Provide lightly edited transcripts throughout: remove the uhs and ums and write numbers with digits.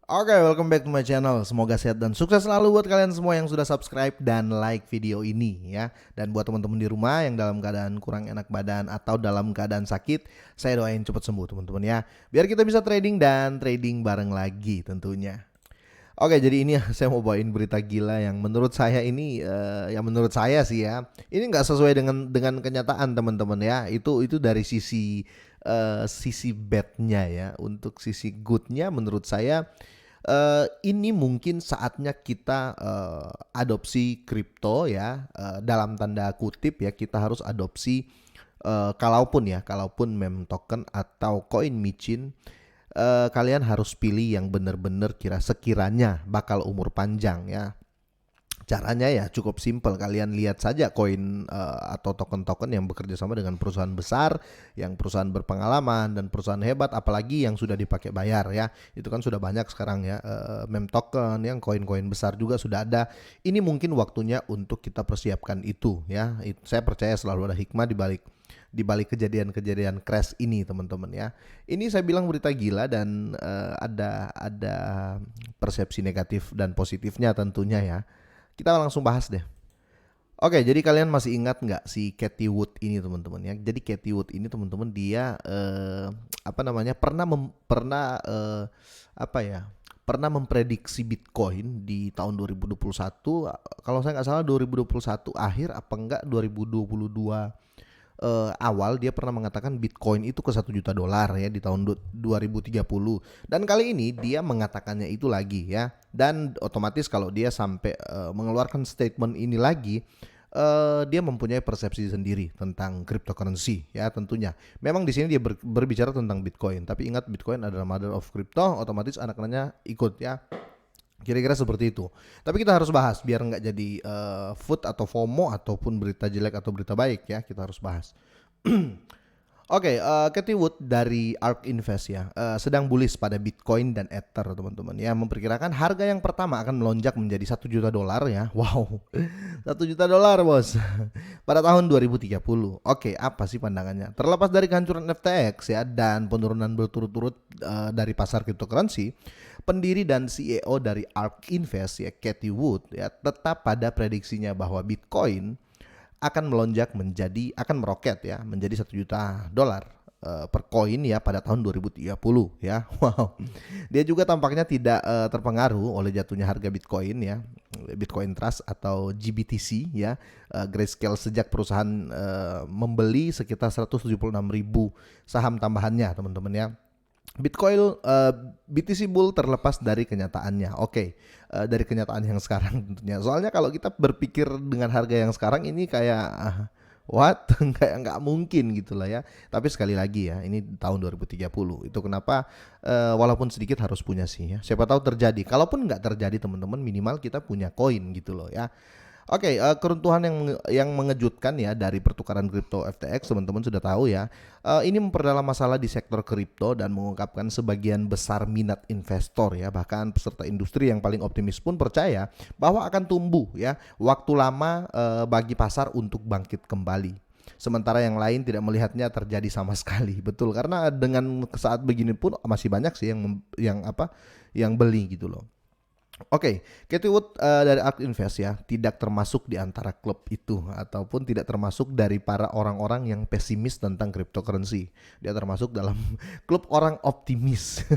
Oke, welcome back to my channel. Semoga sehat dan sukses selalu buat kalian semua yang sudah subscribe dan like video ini ya. Dan buat teman-teman di rumah yang dalam keadaan kurang enak badan atau dalam keadaan sakit, saya doain cepat sembuh teman-teman ya. Biar kita bisa trading dan trading bareng lagi tentunya. Oke, jadi ini saya mau bawain berita gila yang menurut saya ini, yang menurut saya sih ya, ini nggak sesuai dengan kenyataan teman-teman ya. Itu dari sisi badnya ya. Untuk sisi goodnya menurut saya ini mungkin saatnya kita adopsi kripto ya, dalam tanda kutip ya, kita harus adopsi kalaupun meme token atau koin micin, kalian harus pilih yang benar-benar sekiranya bakal umur panjang ya. Caranya ya cukup simpel, kalian lihat saja koin atau token-token yang bekerja sama dengan perusahaan besar, yang perusahaan berpengalaman dan perusahaan hebat, apalagi yang sudah dipakai bayar ya. Itu kan sudah banyak sekarang ya, meme token yang koin-koin besar juga sudah ada. Ini mungkin waktunya untuk kita persiapkan itu ya. Saya percaya selalu ada hikmah di balik kejadian-kejadian crash ini teman-teman ya. Ini saya bilang berita gila dan ada persepsi negatif dan positifnya tentunya ya. Kita langsung bahas deh. Oke, jadi kalian masih ingat nggak si Cathie Wood ini teman-teman ya? Jadi Cathie Wood ini teman-teman dia apa namanya pernah memprediksi Bitcoin di tahun 2021. Kalau saya nggak salah 2021 akhir apa enggak 2022 awal dia pernah mengatakan Bitcoin itu ke 1 juta dolar ya di tahun 2030, dan kali ini dia mengatakannya itu lagi ya. Dan otomatis kalau dia sampai mengeluarkan statement ini lagi, dia mempunyai persepsi sendiri tentang cryptocurrency ya. Tentunya memang di sini dia berbicara tentang Bitcoin, tapi ingat Bitcoin adalah mother of crypto, otomatis anak-anaknya ikut ya. Kira-kira seperti itu. Tapi kita harus bahas biar nggak jadi food atau FOMO ataupun berita jelek atau berita baik ya. Kita harus bahas. Oke, Cathie Wood dari ARK Invest ya, sedang bullish pada Bitcoin dan Ether teman-teman ya, memperkirakan harga yang pertama akan melonjak menjadi 1 juta dolar ya. Wow, 1 juta dolar bos pada tahun 2030. Oke, apa sih pandangannya? Terlepas dari kehancuran FTX ya dan penurunan berturut-turut dari pasar cryptocurrency, pendiri dan CEO dari ARK Invest ya, Cathie Wood ya, tetap pada prediksinya bahwa Bitcoin akan meroket ya menjadi 1 juta dolar per koin ya pada tahun 2030 ya. Wow. Dia juga tampaknya tidak terpengaruh oleh jatuhnya harga Bitcoin ya. Bitcoin Trust atau GBTC ya. Grayscale sejak perusahaan membeli sekitar 176.000 saham tambahannya teman-teman ya. Bitcoin BTC Bull terlepas dari kenyataannya. Oke, dari kenyataan yang sekarang tentunya. Soalnya kalau kita berpikir dengan harga yang sekarang ini kayak what? Kayak nggak mungkin gitu lah ya. Tapi sekali lagi ya, ini tahun 2030. Itu kenapa walaupun sedikit harus punya sih ya. Siapa tahu terjadi. Kalaupun nggak terjadi teman-teman, minimal kita punya koin gitu loh ya. Oke, keruntuhan yang mengejutkan ya dari pertukaran kripto FTX teman-teman sudah tahu ya. Ini memperdalam masalah di sektor kripto dan mengungkapkan sebagian besar minat investor ya, bahkan peserta industri yang paling optimis pun percaya bahwa akan tumbuh ya. Waktu lama bagi pasar untuk bangkit kembali. Sementara yang lain tidak melihatnya terjadi sama sekali. Betul, karena dengan saat begini pun masih banyak sih yang beli gitu loh. Oke, Cathie Wood dari ARK Invest ya, tidak termasuk di antara klub itu ataupun tidak termasuk dari para orang-orang yang pesimis tentang cryptocurrency. Dia termasuk dalam klub orang optimis.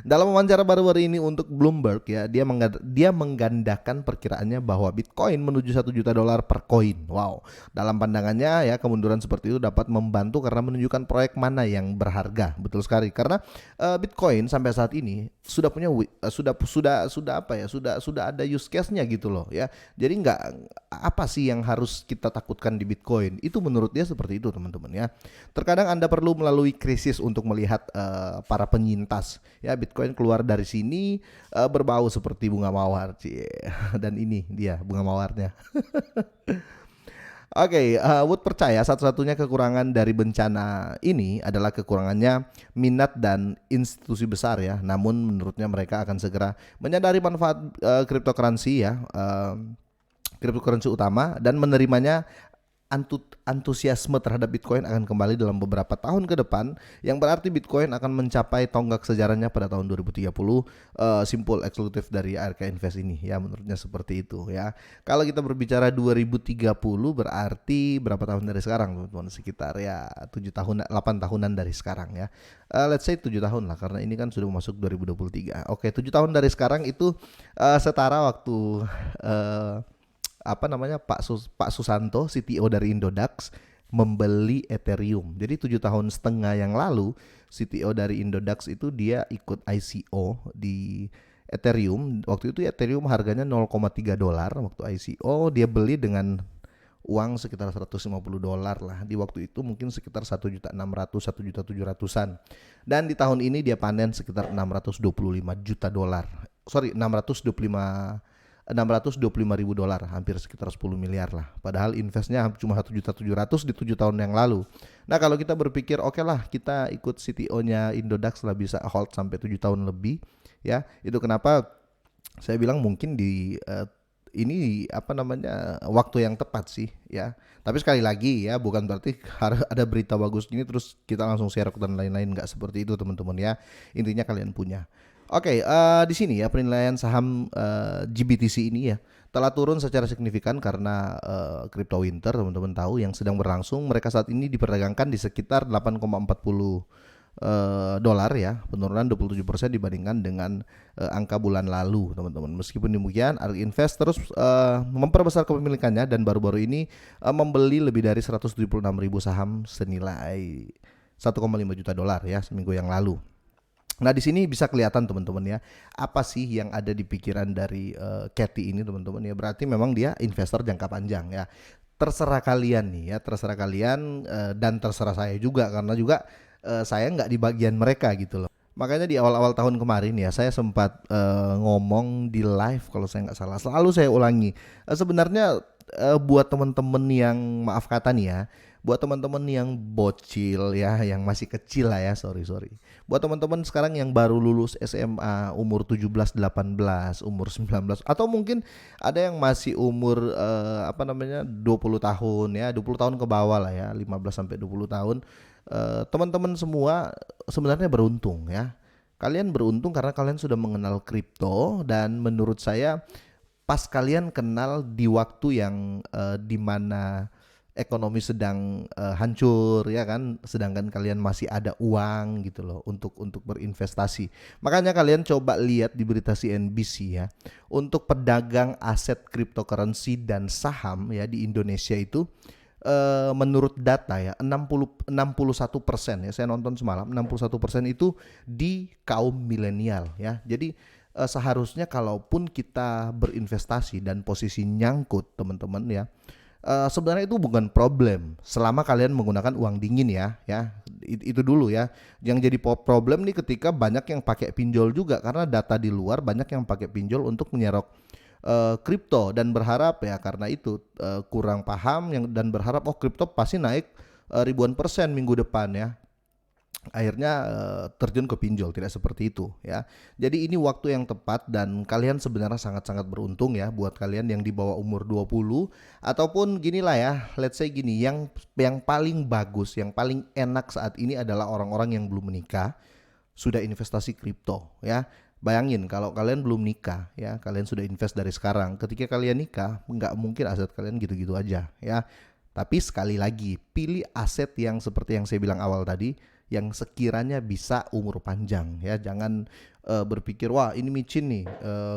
Dalam wawancara baru-baru ini untuk Bloomberg ya, dia menggandakan perkiraannya bahwa Bitcoin menuju 1 juta dolar per koin. Wow. Dalam pandangannya ya, kemunduran seperti itu dapat membantu karena menunjukkan proyek mana yang berharga. Betul sekali. Karena Bitcoin sampai saat ini sudah punya sudah ada use case-nya gitu loh ya. Jadi nggak apa sih yang harus kita takutkan di Bitcoin. Itu menurut dia seperti itu teman-teman ya. Terkadang Anda perlu melalui krisis untuk melihat para penyintas ya. Bitcoin keluar dari sini berbau seperti bunga mawar cie. Dan ini dia bunga mawarnya. Oke, Wood percaya satu-satunya kekurangan dari bencana ini adalah kekurangannya minat dan institusi besar ya. Namun menurutnya mereka akan segera menyadari manfaat cryptocurrency ya, cryptocurrency utama dan menerimanya antusiasme terhadap Bitcoin akan kembali dalam beberapa tahun ke depan, yang berarti Bitcoin akan mencapai tonggak sejarahnya pada tahun 2030. Simpul eksklusif dari ARK Invest ini ya, menurutnya seperti itu ya. Kalau kita berbicara 2030 berarti berapa tahun dari sekarang teman-teman? Sekitar ya 7 tahun 8 tahunan dari sekarang ya. Let's say 7 tahun lah, karena ini kan sudah masuk 2023. Oke, 7 tahun dari sekarang itu setara waktu apa namanya, Pak Susanto, CTO dari Indodax, membeli Ethereum. Jadi 7 tahun setengah yang lalu CTO dari Indodax itu dia ikut ICO di Ethereum. Waktu itu Ethereum harganya $0,3 waktu ICO, dia beli dengan uang sekitar $150 lah. Di waktu itu mungkin sekitar 1.600.000, 1.700.000-an. Dan di tahun ini dia panen sekitar $625 juta. Sorry, 625 ribu dolar, hampir sekitar 10 miliar lah. Padahal investnya cuma 1.700.000 di 7 tahun yang lalu. Nah kalau kita berpikir oke lah kita ikut CTO-nya Indodax lah, bisa hold sampai 7 tahun lebih ya. Itu kenapa saya bilang mungkin ini apa namanya, waktu yang tepat sih ya. Tapi sekali lagi ya, bukan berarti harus ada berita bagus ini terus kita langsung share dan lain-lain, nggak seperti itu teman-teman ya. Intinya kalian punya. Oke, di sini ya penilaian saham GBTC ini ya telah turun secara signifikan karena crypto winter, teman-teman tahu yang sedang berlangsung. Mereka saat ini diperdagangkan di sekitar 8,40 dolar ya, penurunan 27% dibandingkan dengan angka bulan lalu, teman-teman. Meskipun demikian, ARK Invest terus memperbesar kepemilikannya dan baru-baru ini membeli lebih dari 176.000 saham senilai 1,5 juta dolar ya seminggu yang lalu. Nah di sini bisa kelihatan teman-teman ya, apa sih yang ada di pikiran dari Katie ini teman-teman ya. Berarti memang dia investor jangka panjang ya. Terserah kalian nih ya, terserah kalian dan terserah saya juga, karena juga saya nggak di bagian mereka gitu loh. Makanya di awal-awal tahun kemarin ya saya sempat ngomong di live kalau saya nggak salah. Selalu saya ulangi. Sebenarnya buat teman-teman yang maaf kata nih ya, buat teman-teman yang bocil ya, yang masih kecil lah ya, sorry. Buat teman-teman sekarang yang baru lulus SMA umur 17, 18, umur 19, atau mungkin ada yang masih umur apa namanya 20 tahun ya, 20 tahun ke bawah lah ya, 15 sampai 20 tahun. Teman-teman semua sebenarnya beruntung ya. Kalian beruntung karena kalian sudah mengenal kripto, dan menurut saya pas kalian kenal di waktu yang dimana ekonomi sedang hancur ya kan, sedangkan kalian masih ada uang gitu loh untuk berinvestasi. Makanya kalian coba lihat di berita CNBC ya, untuk pedagang aset cryptocurrency dan saham ya di Indonesia itu menurut data ya 61% ya, saya nonton semalam 61% itu di kaum milenial ya. Jadi seharusnya kalaupun kita berinvestasi dan posisi nyangkut teman-teman ya, sebenarnya itu bukan problem selama kalian menggunakan uang dingin ya itu dulu ya. Yang jadi problem nih ketika banyak yang pakai pinjol juga, karena data di luar banyak yang pakai pinjol untuk menyerok kripto dan berharap ya, karena itu kurang paham dan berharap kripto pasti naik ribuan persen minggu depan ya. Akhirnya terjun ke pinjol. Tidak seperti itu ya. Jadi ini waktu yang tepat dan kalian sebenarnya sangat-sangat beruntung ya, buat kalian yang di bawah umur 20 ataupun gini lah ya, let's say gini, yang paling bagus, yang paling enak saat ini adalah orang-orang yang belum menikah sudah investasi kripto ya. Bayangin kalau kalian belum nikah ya, kalian sudah invest dari sekarang. Ketika kalian nikah, nggak mungkin aset kalian gitu-gitu aja ya. Tapi sekali lagi, pilih aset yang seperti yang saya bilang awal tadi, yang sekiranya bisa umur panjang ya. Jangan berpikir wah ini micin nih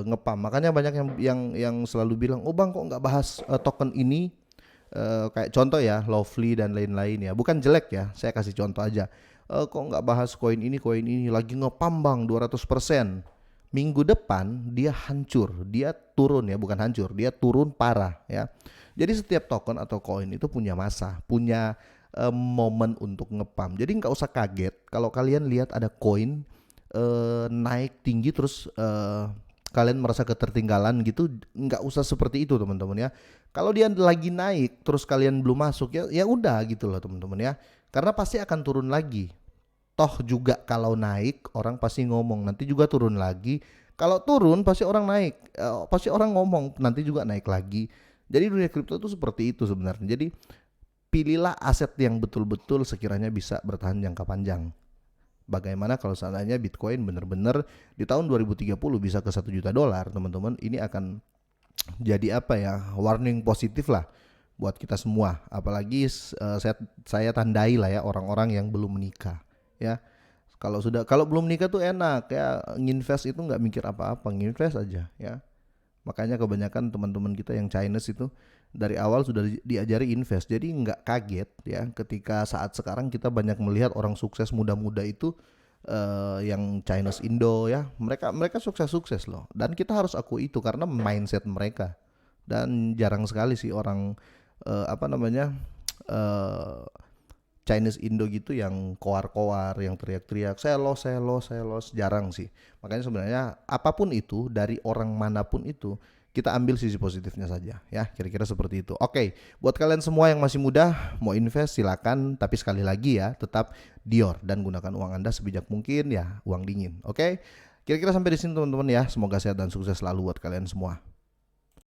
ngepam. Makanya banyak yang selalu bilang, oh bang kok nggak bahas token ini. Kayak contoh ya, Lovely dan lain-lain ya. Bukan jelek ya, saya kasih contoh aja. Kok nggak bahas koin ini lagi ngepam bang 200%. Minggu depan dia hancur, dia turun ya, bukan hancur, dia turun parah ya. Jadi setiap token atau koin itu punya masa, punya momen untuk ngepam. Jadi nggak usah kaget kalau kalian lihat ada koin naik tinggi terus kalian merasa ketertinggalan gitu. Nggak usah seperti itu teman-teman ya. Kalau dia lagi naik terus kalian belum masuk ya udah gitu loh teman-teman ya. Karena pasti akan turun lagi. Toh juga kalau naik orang pasti ngomong nanti juga turun lagi. Kalau turun pasti orang naik, pasti orang ngomong nanti juga naik lagi. Jadi dunia kripto itu seperti itu sebenarnya. Jadi pilihlah aset yang betul-betul sekiranya bisa bertahan jangka panjang. Bagaimana kalau seandainya Bitcoin benar-benar di tahun 2030 bisa ke 1 juta dolar, teman-teman, ini akan jadi apa ya, warning positif lah buat kita semua. Apalagi saya tandai lah ya orang-orang yang belum menikah ya. Kalau belum menikah tuh enak ya, nginvest itu nggak mikir apa-apa, nginvest aja ya. Makanya kebanyakan teman-teman kita yang Chinese itu dari awal sudah diajari invest. Jadi nggak kaget ya ketika saat sekarang kita banyak melihat orang sukses muda-muda itu yang Chinese Indo ya. Mereka sukses-sukses loh. Dan kita harus akui itu karena mindset mereka. Dan jarang sekali sih orang apa namanya Chinese Indo gitu yang koar-koar, yang teriak-teriak selos, jarang sih. Makanya sebenarnya apapun itu dari orang manapun itu, kita ambil sisi positifnya saja ya, kira-kira seperti itu. Oke, buat kalian semua yang masih muda mau invest silakan, tapi sekali lagi ya tetap Dior dan gunakan uang Anda sebijak mungkin ya, uang dingin. Oke. Kira-kira sampai di sini teman-teman ya. Semoga sehat dan sukses selalu buat kalian semua.